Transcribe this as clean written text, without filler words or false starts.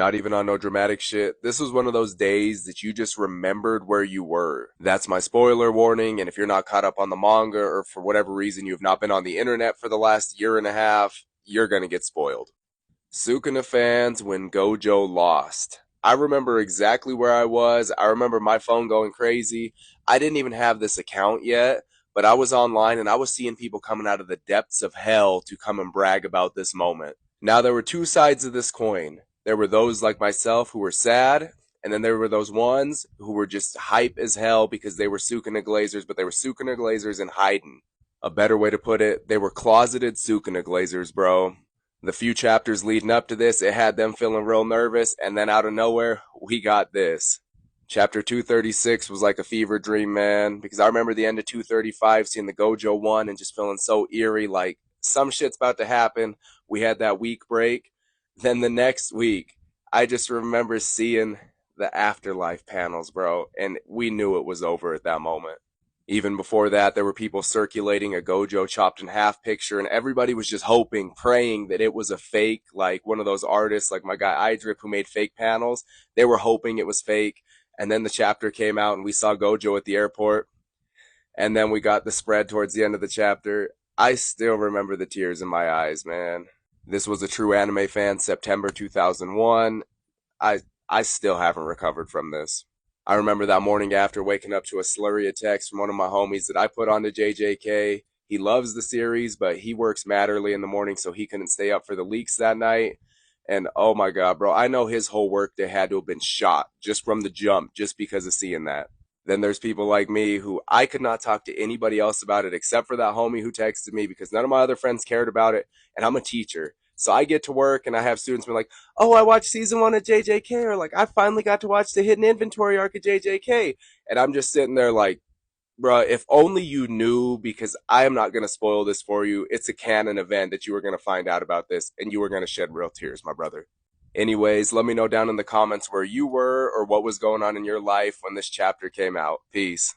Not even on no dramatic shit. This was one of those days that you just remembered where you were. That's my spoiler warning, and if you're not caught up on the manga or for whatever reason you've not been on the internet for the last year and a half, you're gonna get spoiled. Sukuna fans when Gojo lost. I remember exactly where I was. I remember my phone going crazy. I didn't even have this account yet, but I was online and I was seeing people coming out of the depths of hell to come and brag about this moment. Now, there were two sides of this coin. There were those like myself who were sad, and then there were those ones who were just hype as hell because they were Sukuna Glazers, but they were Sukuna Glazers in hiding. A better way to put it, they were closeted Sukuna Glazers, bro. The few chapters leading up to this, it had them feeling real nervous, and then out of nowhere, we got this. Chapter 236 was like a fever dream, man, because I remember the end of 235, seeing the Gojo one and just feeling so eerie, like some shit's about to happen. We had that week break. Then the next week, I just remember seeing the afterlife panels, bro, and we knew it was over at that moment. Even before that, there were people circulating a Gojo chopped in half picture, and everybody was just hoping, praying that it was a fake, like one of those artists, like my guy Idrip, who made fake panels. They were hoping it was fake. And then the chapter came out, and we saw Gojo at the airport. And then we got the spread towards the end of the chapter. I still remember the tears in my eyes, man. This was a true anime fan, September 2001. I still haven't recovered from this. I remember that morning after waking up to a slurry of text from one of my homies that I put onto JJK. He loves the series, but he works mad early in the morning, so he couldn't stay up for the leaks that night. And oh my God, bro, I know his whole workday had to have been shot just from the jump, just because of seeing that. Then there's people like me who I could not talk to anybody else about it except for that homie who texted me because none of my other friends cared about it. And I'm a teacher. So I get to work and I have students be like, oh, I watched season one of JJK, or like, I finally got to watch the hidden inventory arc of JJK. And I'm just sitting there like, bruh, if only you knew, because I am not going to spoil this for you. It's a canon event that you were going to find out about this and you were going to shed real tears, my brother. Anyways, let me know down in the comments where you were or what was going on in your life when this chapter came out. Peace.